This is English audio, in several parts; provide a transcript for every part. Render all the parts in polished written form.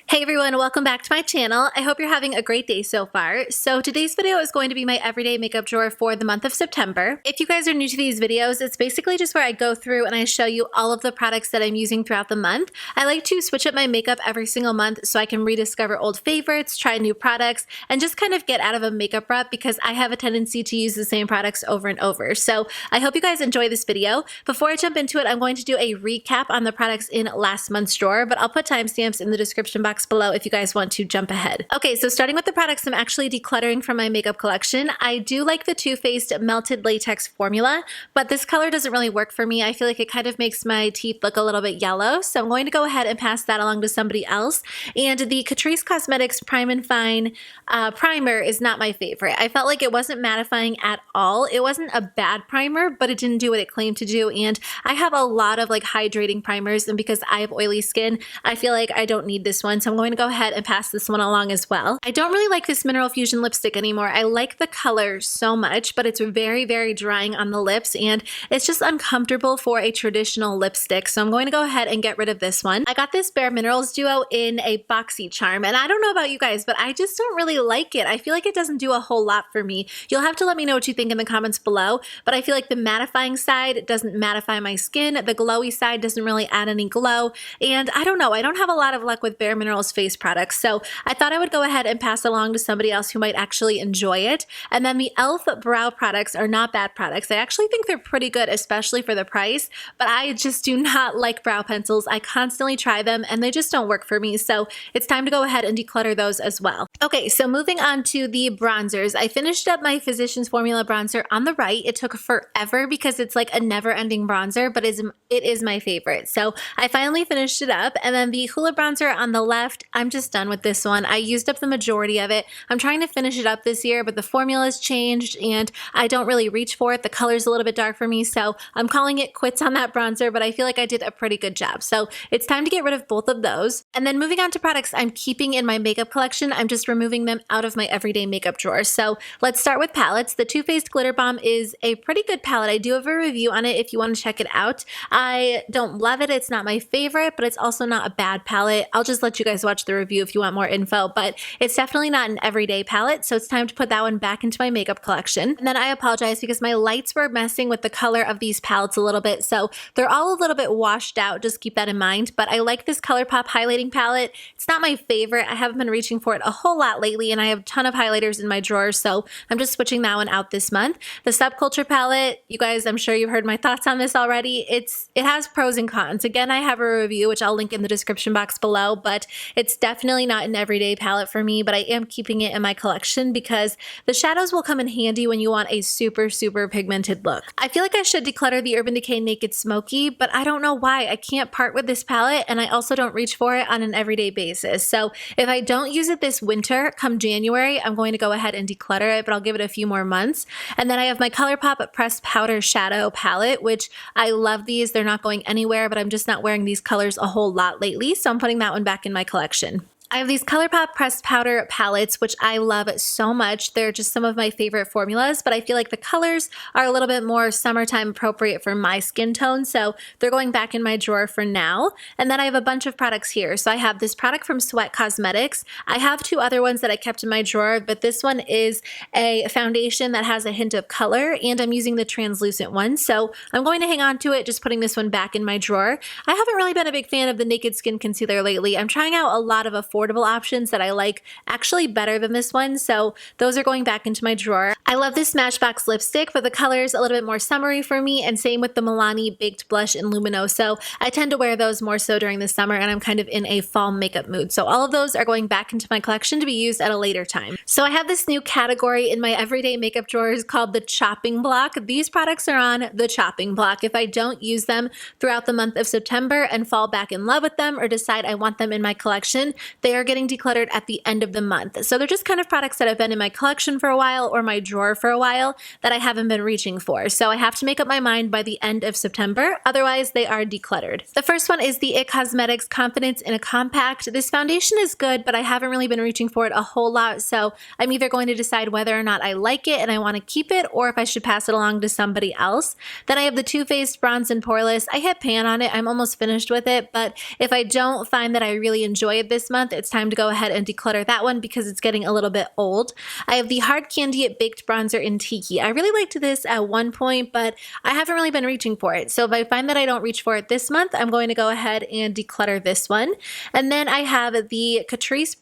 Hey everyone, welcome back to my channel. I hope you're having a great day so far. So today's video is going to be my everyday makeup drawer for the month of September. If you guys are new to these videos, it's basically just where I go through and I show you all of the products that I'm using throughout the month. I like to switch up my makeup every single month so I can rediscover old favorites, try new products, and just kind of get out of a makeup rut because I have a tendency to use the same products over and over. So I hope you guys enjoy this video. Before I jump into it, I'm going to do a recap on the products in last month's drawer, but I'll put timestamps in the description box below if you guys want to jump ahead. Okay, so starting with the products I'm actually decluttering from my makeup collection, I do like the Too Faced Melted Latex Formula, but this color doesn't really work for me. I feel like it kind of makes my teeth look a little bit yellow, so I'm going to go ahead and pass that along to somebody else. And the Catrice Cosmetics Prime and Fine primer is not my favorite. I felt like it wasn't mattifying at all. It wasn't a bad primer, but it didn't do what it claimed to do, and I have a lot of like hydrating primers, and because I have oily skin, I feel like I don't need this one, so I'm going to go ahead and pass this one along as well. I don't really like this Mineral Fusion lipstick anymore. I like the color so much, but it's very, very drying on the lips and it's just uncomfortable for a traditional lipstick. So I'm going to go ahead and get rid of this one. I got this Bare Minerals Duo in a boxy charm, and I don't know about you guys, but I just don't really like it. I feel like it doesn't do a whole lot for me. You'll have to let me know what you think in the comments below, but I feel like the mattifying side doesn't mattify my skin. The glowy side doesn't really add any glow, and I don't know. I don't have a lot of luck with Bare Minerals face products, so I thought I would go ahead and pass along to somebody else who might actually enjoy it. And then the e.l.f. brow products are not bad products. I actually think they're pretty good, especially for the price, but I just do not like brow pencils. I constantly try them and they just don't work for me, so it's time to go ahead and declutter those as well. Okay, so moving on to the bronzers. I finished up my Physicians Formula bronzer on the right. It took forever because it's like a never-ending bronzer, but it is my favorite. So I finally finished it up, and then the Hoola bronzer on the left, I'm just done with this one. I used up the majority of it. I'm trying to finish it up this year, but the formula's changed and I don't really reach for it. The color's a little bit dark for me, so I'm calling it quits on that bronzer, but I feel like I did a pretty good job. So it's time to get rid of both of those. And then moving on to products I'm keeping in my makeup collection, I'm just removing them out of my everyday makeup drawer. So let's start with palettes. The Too Faced Glitter Bomb is a pretty good palette. I do have a review on it if you want to check it out. I don't love it. It's not my favorite, but it's also not a bad palette. I'll just let you guys watch the review if you want more info, but it's definitely not an everyday palette, so it's time to put that one back into my makeup collection. And then I apologize because my lights were messing with the color of these palettes a little bit, so they're all a little bit washed out. Just keep that in mind, but I like this ColourPop highlighting palette. It's not my favorite. I haven't been reaching for it a whole lot lately, and I have a ton of highlighters in my drawer, so I'm just switching that one out this month. The Subculture palette, you guys, I'm sure you've heard my thoughts on this already. It has pros and cons. Again, I have a review, which I'll link in the description box below, but it's definitely not an everyday palette for me, but I am keeping it in my collection because the shadows will come in handy when you want a super, super pigmented look. I feel like I should declutter the Urban Decay Naked Smoky, but I don't know why. I can't part with this palette, and I also don't reach for it on an everyday basis. So if I don't use it this winter, come January, I'm going to go ahead and declutter it, but I'll give it a few more months. And then I have my ColourPop Pressed Powder Shadow Palette, which I love these. They're not going anywhere, but I'm just not wearing these colors a whole lot lately, so I'm putting that one back in my collection. I have these ColourPop Pressed Powder palettes, which I love so much. They're just some of my favorite formulas, but I feel like the colors are a little bit more summertime appropriate for my skin tone, so they're going back in my drawer for now. And then I have a bunch of products here. So I have this product from Sweat Cosmetics. I have two other ones that I kept in my drawer, but this one is a foundation that has a hint of color, and I'm using the translucent one, so I'm going to hang on to it, just putting this one back in my drawer. I haven't really been a big fan of the Naked Skin Concealer lately. I'm trying out a lot of affordable options that I like actually better than this one, so those are going back into my drawer. I love this Smashbox lipstick, but the color is a little bit more summery for me, and same with the Milani Baked Blush in Luminoso. I tend to wear those more so during the summer, and I'm kind of in a fall makeup mood, so all of those are going back into my collection to be used at a later time. So I have this new category in my everyday makeup drawers called the chopping block. These products are on the chopping block. If I don't use them throughout the month of September and fall back in love with them or decide I want them in my collection, they are getting decluttered at the end of the month. So they're just kind of products that have been in my collection for a while or my drawer for a while that I haven't been reaching for. So I have to make up my mind by the end of September, otherwise they are decluttered. The first one is the IT Cosmetics Confidence in a Compact. This foundation is good, but I haven't really been reaching for it a whole lot, so I'm either going to decide whether or not I like it and I want to keep it, or if I should pass it along to somebody else. Then I have the Too Faced Bronze and Poreless. I hit pan on it. I'm almost finished with it, but if I don't find that I really enjoy it this month, it's time to go ahead and declutter that one because it's getting a little bit old. I have the Hard Candy Baked Bronzer in Tiki. I really liked this at one point, but I haven't really been reaching for it. So if I find that I don't reach for it this month, I'm going to go ahead and declutter this one. And then I have the Catrice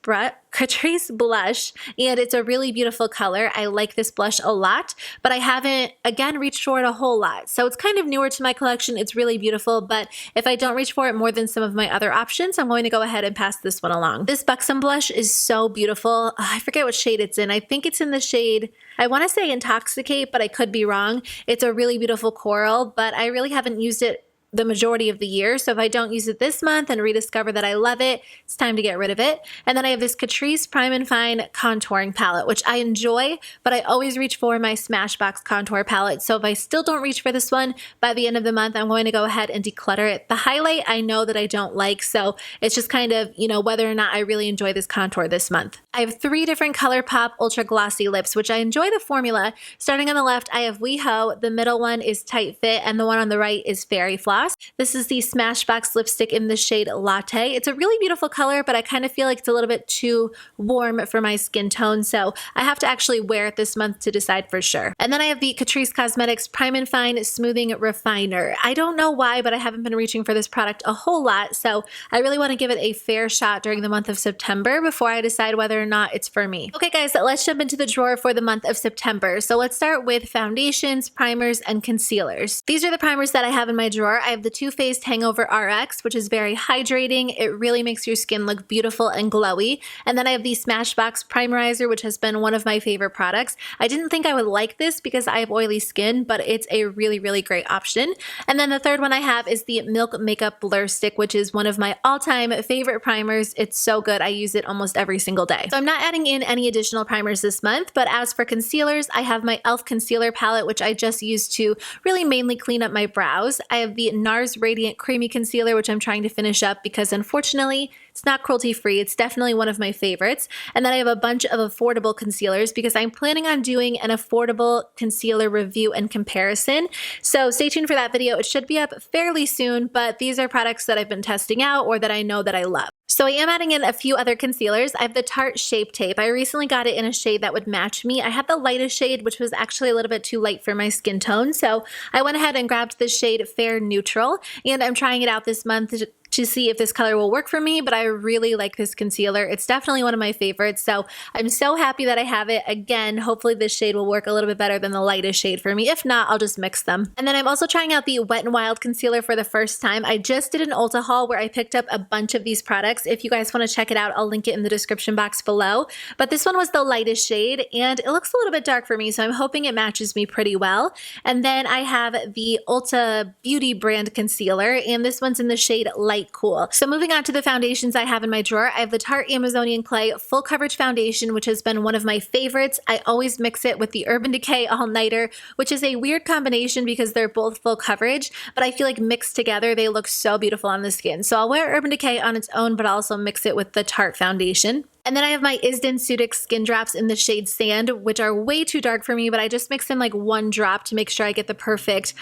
blush, and it's a really beautiful color. I like this blush a lot, but I haven't, again, reached for it a whole lot. So it's kind of newer to my collection. It's really beautiful, but if I don't reach for it more than some of my other options, I'm going to go ahead and pass this one along. This Buxom blush is so beautiful. I forget what shade it's in. I think it's in the shade, I want to say Intoxicate, but I could be wrong. It's a really beautiful coral, but I really haven't used it the majority of the year. So if I don't use it this month and rediscover that I love it, it's time to get rid of it. And then I have this Catrice Prime and Fine contouring palette, which I enjoy, but I always reach for my Smashbox contour palette. So if I still don't reach for this one by the end of the month, I'm going to go ahead and declutter it. The highlight I know that I don't like, so it's just kind of, you know, whether or not I really enjoy this contour this month. I have 3 different ColourPop Ultra Glossy lips, which I enjoy the formula. Starting on the left, I have WeHo. The middle one is Tight Fit, and the one on the right is Fairy Floss. This is the Smashbox lipstick in the shade Latte. It's a really beautiful color, but I kind of feel like it's a little bit too warm for my skin tone, so I have to actually wear it this month to decide for sure. And then I have the Catrice Cosmetics Prime and Fine Smoothing Refiner. I don't know why, but I haven't been reaching for this product a whole lot, so I really want to give it a fair shot during the month of September before I decide whether or not it's for me. Okay guys, let's jump into the drawer for the month of September. So let's start with foundations, primers, and concealers. These are the primers that I have in my drawer. I have the Too Faced Hangover RX, which is very hydrating. It really makes your skin look beautiful and glowy. And then I have the Smashbox Primerizer, which has been one of my favorite products. I didn't think I would like this because I have oily skin, but it's a really, really great option. And then the third one I have is the Milk Makeup Blur Stick, which is one of my all-time favorite primers. It's so good. I use it almost every single day. So I'm not adding in any additional primers this month, but as for concealers, I have my e.l.f. concealer palette, which I just use to really mainly clean up my brows. I have the NARS Radiant Creamy Concealer, which I'm trying to finish up because unfortunately, it's not cruelty-free. It's definitely one of my favorites. And then I have a bunch of affordable concealers because I'm planning on doing an affordable concealer review and comparison. So stay tuned for that video. It should be up fairly soon, but these are products that I've been testing out or that I know that I love. So I am adding in a few other concealers. I have the Tarte Shape Tape. I recently got it in a shade that would match me. I had the lightest shade, which was actually a little bit too light for my skin tone. So I went ahead and grabbed the shade Fair Neutral, and I'm trying it out this month to see if this color will work for me, but I really like this concealer. It's definitely one of my favorites, so I'm so happy that I have it. Again, hopefully this shade will work a little bit better than the lightest shade for me. If not, I'll just mix them. And then I'm also trying out the Wet n Wild concealer for the first time. I just did an Ulta haul where I picked up a bunch of these products. If you guys want to check it out, I'll link it in the description box below. But this one was the lightest shade, and it looks a little bit dark for me, so I'm hoping it matches me pretty well. And then I have the Ulta Beauty brand concealer, and this one's in the shade Light Cool. So moving on to the foundations I have in my drawer, I have the Tarte Amazonian Clay Full Coverage Foundation, which has been one of my favorites. I always mix it with the Urban Decay All Nighter, which is a weird combination because they're both full coverage, but I feel like mixed together, they look so beautiful on the skin. So I'll wear Urban Decay on its own, but I'll also mix it with the Tarte foundation. And then I have my Isden Sudix Skin Drops in the shade Sand, which are way too dark for me, but I just mix in like one drop to make sure I get the perfect,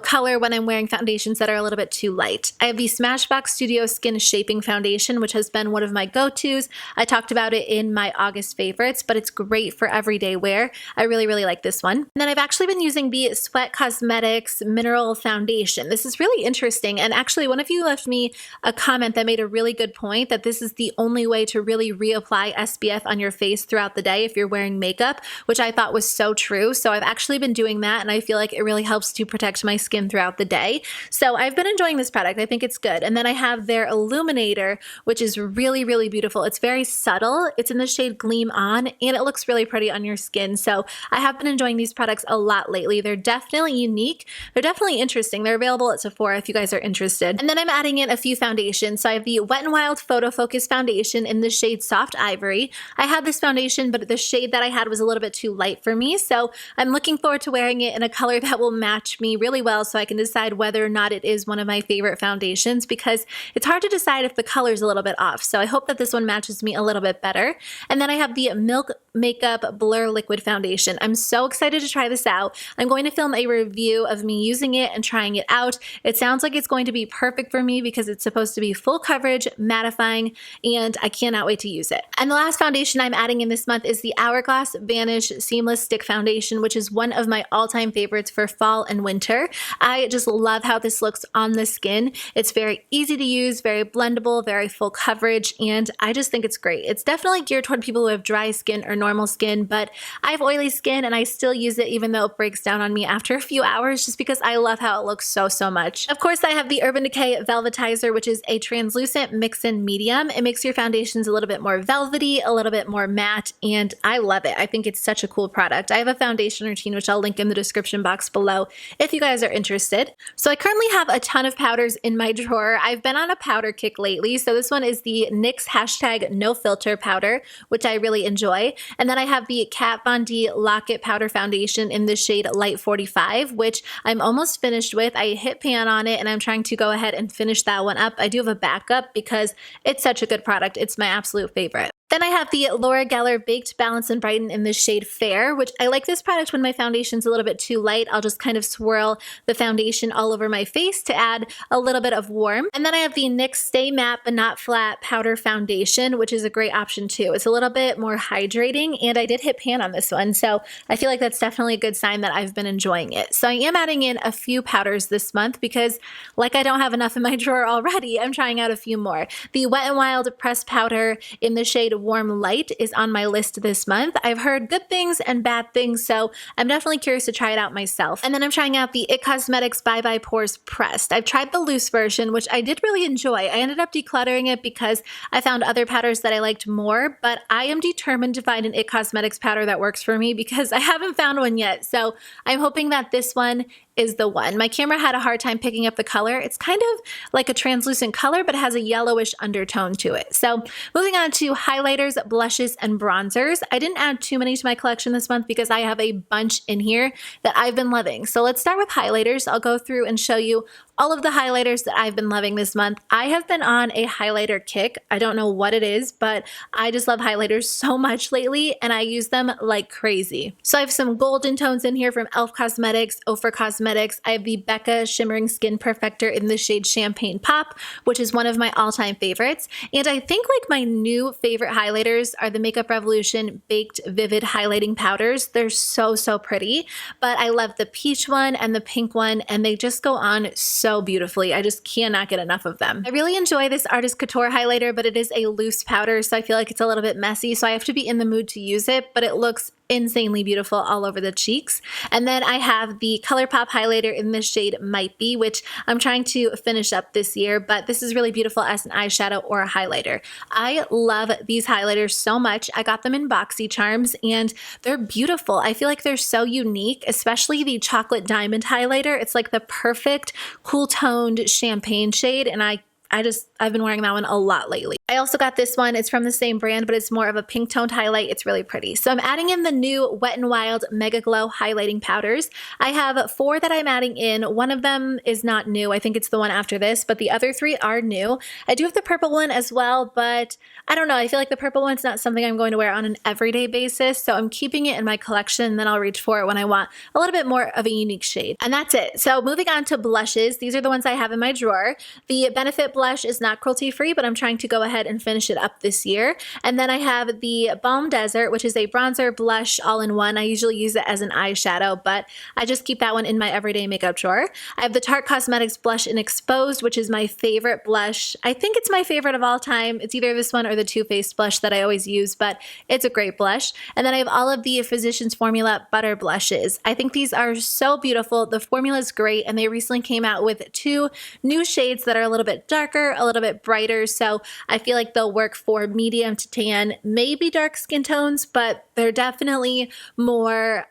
color when I'm wearing foundations that are a little bit too light. I have the Smashbox Studio Skin Shaping Foundation, which has been one of my go-tos. I talked about it in my August favorites, but it's great for everyday wear. I really, really like this one. And then I've actually been using the Sweat Cosmetics Mineral Foundation. This is really interesting, and actually one of you left me a comment that made a really good point that this is the only way to really reapply SPF on your face throughout the day if you're wearing makeup, which I thought was so true. So I've actually been doing that, and I feel like it really helps to protect my skin throughout the day. So I've been enjoying this product. I think it's good. And then I have their Illuminator, which is really, really beautiful. It's very subtle. It's in the shade Gleam On, and it looks really pretty on your skin. So I have been enjoying these products a lot lately. They're definitely unique. They're definitely interesting. They're available at Sephora if you guys are interested. And then I'm adding in a few foundations. So I have the Wet n Wild Photo Focus Foundation in the shade Soft Soft Ivory. I had this foundation, but the shade that I had was a little bit too light for me, so I'm looking forward to wearing it in a color that will match me really well so I can decide whether or not it is one of my favorite foundations, because it's hard to decide if the color's a little bit off. So I hope that this one matches me a little bit better. And then I have the Milk Makeup Blur Liquid Foundation. I'm so excited to try this out. I'm going to film a review of me using it and trying it out. It sounds like it's going to be perfect for me because it's supposed to be full coverage, mattifying, and I cannot wait to use it. And the last foundation I'm adding in this month is the Hourglass Vanish Seamless Stick Foundation, which is one of my all-time favorites for fall and winter. I just love how this looks on the skin. It's very easy to use, very blendable, very full coverage, and I just think it's great. It's definitely geared toward people who have dry skin or normal skin, but I have oily skin and I still use it even though it breaks down on me after a few hours just because I love how it looks so much. Of course, I have the Urban Decay Velvetizer, which is a translucent mix-in medium. It makes your foundations a little bit more velvety, a little bit more matte, and I love it. I think it's such a cool product. I have a foundation routine, which I'll link in the description box below if you guys are interested. So I currently have a ton of powders in my drawer. I've been on a powder kick lately, so this one is the NYX #No Filter powder, which I really enjoy. And then I have the Kat Von D Lock-It Powder Foundation in the shade Light 45, which I'm almost finished with. I hit pan on it and I'm trying to go ahead and finish that one up. I do have a backup because it's such a good product. It's my absolute favorite. Then I have the Laura Geller Baked Balance and Brighten in the shade Fair, which I like this product when my foundation's a little bit too light. I'll just kind of swirl the foundation all over my face to add a little bit of warmth. And then I have the NYX Stay Matte But Not Flat Powder Foundation, which is a great option too. It's a little bit more hydrating, and I did hit pan on this one, so I feel like that's definitely a good sign that I've been enjoying it. So I am adding in a few powders this month because, like I don't have enough in my drawer already, I'm trying out a few more. The Wet n Wild Pressed Powder in the shade Warm Light is on my list this month. I've heard good things and bad things, so I'm definitely curious to try it out myself. And then I'm trying out the IT Cosmetics Bye Bye Pores Pressed. I've tried the loose version, which I did really enjoy. I ended up decluttering it because I found other powders that I liked more, but I am determined to find an IT Cosmetics powder that works for me because I haven't found one yet. So I'm hoping that this one is the one. My camera had a hard time picking up the color. It's kind of like a translucent color, but it has a yellowish undertone to it. So moving on to highlighters, blushes, and bronzers. I didn't add too many to my collection this month because I have a bunch in here that I've been loving. So let's start with highlighters. I'll go through and show you all of the highlighters that I've been loving this month. I have been on a highlighter kick. I don't know what it is, but I just love highlighters so much lately, and I use them like crazy. So I have some golden tones in here from e.l.f. Cosmetics, Ofra Cosmetics. I have the Becca Shimmering Skin Perfector in the shade Champagne Pop, which is one of my all-time favorites. And I think like my new favorite highlighters are the Makeup Revolution Baked Vivid Highlighting Powders. They're so pretty, but I love the peach one and the pink one, and they just go on so beautifully. I just cannot get enough of them. I really enjoy this Artist Couture highlighter, but it is a loose powder, so I feel like it's a little bit messy, so I have to be in the mood to use it, but it looks insanely beautiful all over the cheeks. And then I have the ColourPop highlighter in the shade Might Be, which I'm trying to finish up this year, but this is really beautiful as an eyeshadow or a highlighter. I love these highlighters so much. I got them in BoxyCharms and they're beautiful. I feel like they're so unique, especially the Chocolate Diamond highlighter. It's like the perfect cool toned champagne shade, and I've been wearing that one a lot lately. I also got this one. It's from the same brand, but it's more of a pink toned highlight. It's really pretty. So I'm adding in the new Wet n Wild Mega Glow highlighting powders. I have 4 that I'm adding in. One of them is not new. I think it's the one after this, but the other 3 are new. I do have the purple one as well, but I don't know. I feel like the purple one's not something I'm going to wear on an everyday basis, so I'm keeping it in my collection, and then I'll reach for it when I want a little bit more of a unique shade. And that's it. So moving on to blushes. These are the ones I have in my drawer. The Benefit blush is not cruelty-free, but I'm trying to go ahead and finish it up this year. And then I have the Balm Desert, which is a bronzer blush all-in-one. I usually use it as an eyeshadow, but I just keep that one in my everyday makeup drawer. I have the Tarte Cosmetics blush in Exposed, which is my favorite blush. I think it's my favorite of all time. It's either this one or the Too Faced blush that I always use, but it's a great blush. And then I have all of the Physicians Formula Butter blushes. I think these are so beautiful. The formula is great, and they recently came out with 2 new shades that are a little bit darker, a little bit brighter, so I feel like they'll work for medium to tan, maybe dark skin tones, but they're definitely more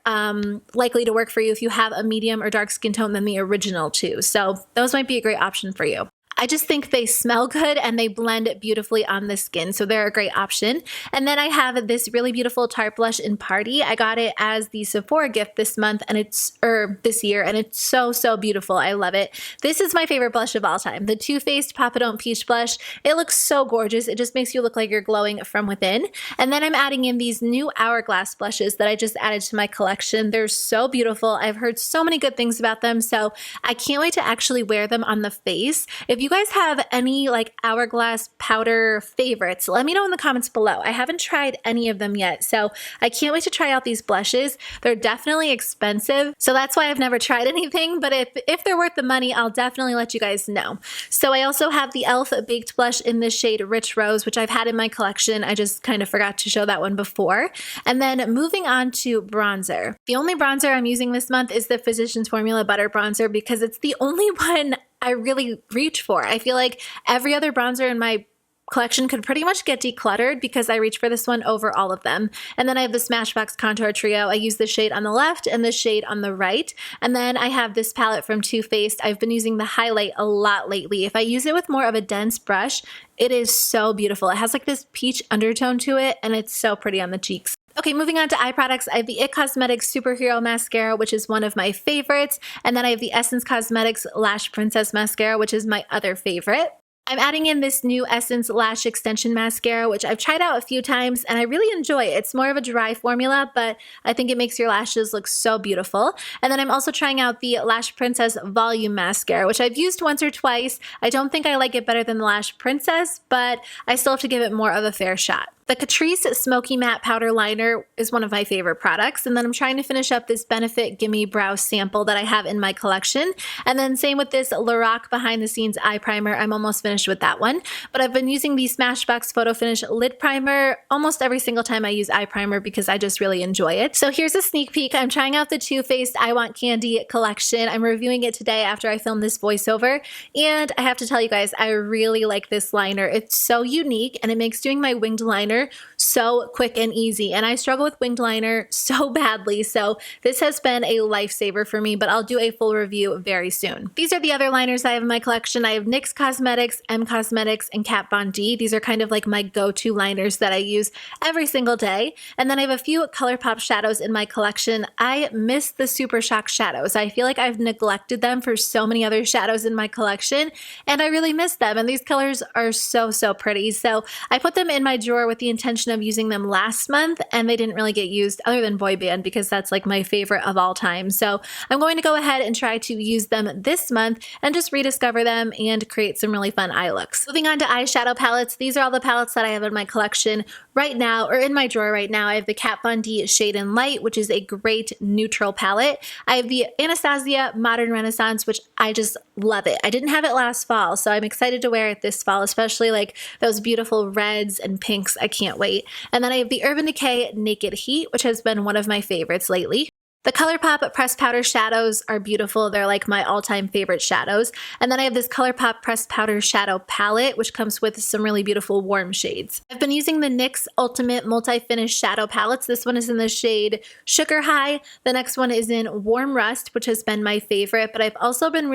likely to work for you if you have a medium or dark skin tone than the original 2. So those might be a great option for you. I just think they smell good and they blend beautifully on the skin, so they're a great option. And then I have this really beautiful Tarte blush in Party. I got it as the Sephora gift this month and this year, and it's so beautiful. I love it. This is my favorite blush of all time, the Too Faced Papa Don't Peach blush. It looks so gorgeous. It just makes you look like you're glowing from within. And then I'm adding in these new Hourglass blushes that I just added to my collection. They're so beautiful. I've heard so many good things about them, so I can't wait to actually wear them on the face. If you guys have any like Hourglass powder favorites, let me know in the comments below. I haven't tried any of them yet, so I can't wait to try out these blushes. They're definitely expensive, so that's why I've never tried anything, but if they're worth the money, I'll definitely let you guys know. So I also have the e.l.f. Baked Blush in the shade Rich Rose, which I've had in my collection. I just kind of forgot to show that one before. And then moving on to bronzer. The only bronzer I'm using this month is the Physicians Formula Butter Bronzer because it's the only one I really reach for. I feel like every other bronzer in my collection could pretty much get decluttered because I reach for this one over all of them. And then I have the Smashbox Contour Trio. I use the shade on the left and the shade on the right. And then I have this palette from Too Faced. I've been using the highlight a lot lately. If I use it with more of a dense brush, it is so beautiful. It has like this peach undertone to it, and it's so pretty on the cheeks. Okay, moving on to eye products, I have the IT Cosmetics Superhero Mascara, which is one of my favorites. And then I have the Essence Cosmetics Lash Princess Mascara, which is my other favorite. I'm adding in this new Essence Lash Extension Mascara, which I've tried out a few times and I really enjoy it. It's more of a dry formula, but I think it makes your lashes look so beautiful. And then I'm also trying out the Lash Princess Volume Mascara, which I've used once or twice. I don't think I like it better than the Lash Princess, but I still have to give it more of a fair shot. The Catrice Smoky Matte Powder Liner is one of my favorite products. And then I'm trying to finish up this Benefit Gimme Brow Sample that I have in my collection. And then same with this Lorac Behind the Scenes Eye Primer. I'm almost finished with that one. But I've been using the Smashbox Photo Finish Lid Primer almost every single time I use eye primer because I just really enjoy it. So here's a sneak peek. I'm trying out the Too Faced I Want Candy collection. I'm reviewing it today after I filmed this voiceover. And I have to tell you guys, I really like this liner. It's so unique and it makes doing my winged liner so quick and easy. And I struggle with winged liner so badly. So this has been a lifesaver for me, but I'll do a full review very soon. These are the other liners I have in my collection. I have NYX Cosmetics, M Cosmetics, and Kat Von D. These are kind of like my go-to liners that I use every single day. And then I have a few ColourPop shadows in my collection. I miss the Super Shock shadows. I feel like I've neglected them for so many other shadows in my collection, and I really miss them. And these colors are so pretty. So I put them in my drawer with the intention of using them last month, and they didn't really get used other than Boy Band because that's like my favorite of all time. So I'm going to go ahead and try to use them this month and just rediscover them and create some really fun eye looks. Moving on to eyeshadow palettes, these are all the palettes that I have in my collection right now, or in my drawer right now. I have the Kat Von D Shade and Light, which is a great neutral palette. I have the Anastasia Modern Renaissance, which I just love it. I didn't have it last fall, so I'm excited to wear it this fall, especially like those beautiful reds and pinks. I can't wait. And then I have the Urban Decay Naked Heat, which has been one of my favorites lately. The ColourPop Pressed Powder Shadows are beautiful. They're like my all-time favorite shadows. And then I have this ColourPop Pressed Powder Shadow Palette, which comes with some really beautiful warm shades. I've been using the NYX Ultimate Multi-Finish Shadow Palettes. This one is in the shade Sugar High. The next one is in Warm Rust, which has been my favorite. But I've also been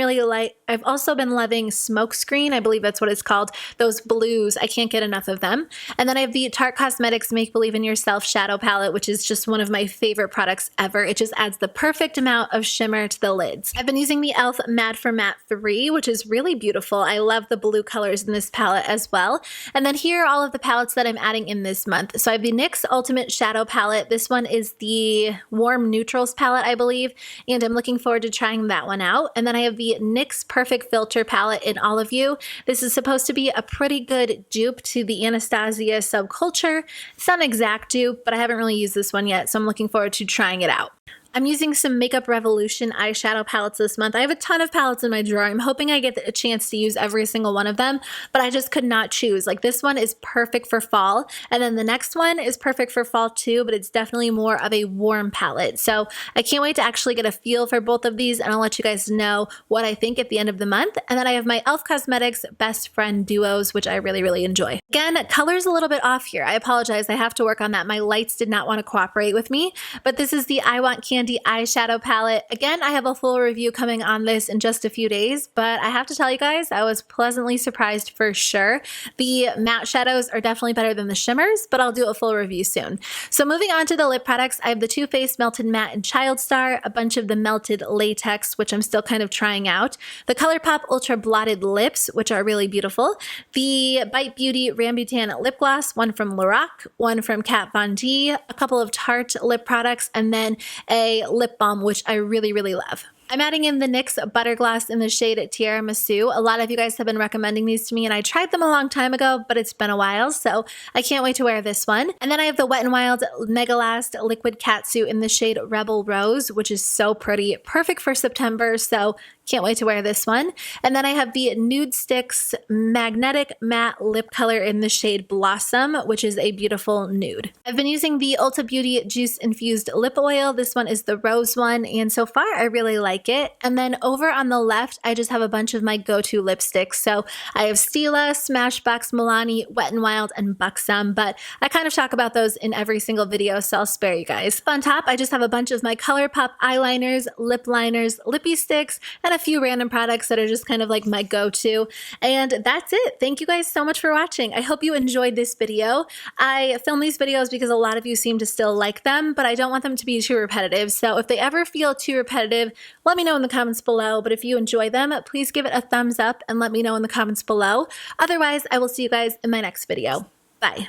loving Smoke Screen. I believe that's what it's called. Those blues. I can't get enough of them. And then I have the Tarte Cosmetics Make Believe in Yourself Shadow Palette, which is just one of my favorite products ever. It just adds the perfect amount of shimmer to the lids. I've been using the e.l.f. Mad for Matte 3, which is really beautiful. I love the blue colors in this palette as well. And then here are all of the palettes that I'm adding in this month. So I have the NYX Ultimate Shadow Palette. This one is the Warm Neutrals palette, I believe, and I'm looking forward to trying that one out. And then I have the NYX Perfect Filter palette in Olive You. This is supposed to be a pretty good dupe to the Anastasia Subculture. It's not an exact dupe, but I haven't really used this one yet, so I'm looking forward to trying it out. I'm using some Makeup Revolution eyeshadow palettes this month. I have a ton of palettes in my drawer. I'm hoping I get a chance to use every single one of them, but I just could not choose. Like this one is perfect for fall, and then the next one is perfect for fall too, but it's definitely more of a warm palette. So I can't wait to actually get a feel for both of these, and I'll let you guys know what I think at the end of the month. And then I have my e.l.f. Cosmetics Best Friend Duos, which I really enjoy. Again, color's a little bit off here. I apologize. I have to work on that. My lights did not want to cooperate with me, but this is the I Want Croissant Candy eyeshadow palette. Again, I have a full review coming on this in just a few days, but I have to tell you guys, I was pleasantly surprised for sure. The matte shadows are definitely better than the shimmers, but I'll do a full review soon. So moving on to the lip products, I have the Too Faced Melted Matte in Child Star, a bunch of the Melted Latex, which I'm still kind of trying out, the ColourPop Ultra Blotted Lips, which are really beautiful, the Bite Beauty Rambutan Lip Gloss, one from Lorac, one from Kat Von D, a couple of Tarte lip products, and then a lip balm, which I really, really love. I'm adding in the NYX Butter Gloss in the shade Tiramisu. A lot of you guys have been recommending these to me, and I tried them a long time ago, but it's been a while, so I can't wait to wear this one. And then I have the Wet n Wild Mega Last Liquid Catsuit in the shade Rebel Rose, which is so pretty. Perfect for September, so can't wait to wear this one. And then I have the Nude Sticks Magnetic Matte Lip Color in the shade Blossom, which is a beautiful nude. I've been using the Ulta Beauty Juice Infused Lip Oil. This one is the rose one, and so far I really like it. And then over on the left, I just have a bunch of my go-to lipsticks. So I have Stila, Smashbox Milani, Wet n Wild, and Buxom, but I kind of talk about those in every single video, so I'll spare you guys. On top, I just have a bunch of my ColourPop eyeliners, lip liners, lippy sticks, and a few random products that are just kind of like my go-to. And that's it. Thank you guys so much for watching. I hope you enjoyed this video. I film these videos because a lot of you seem to still like them, but I don't want them to be too repetitive. So if they ever feel too repetitive, let me know in the comments below. But if you enjoy them, please give it a thumbs up and let me know in the comments below. Otherwise, I will see you guys in my next video. Bye.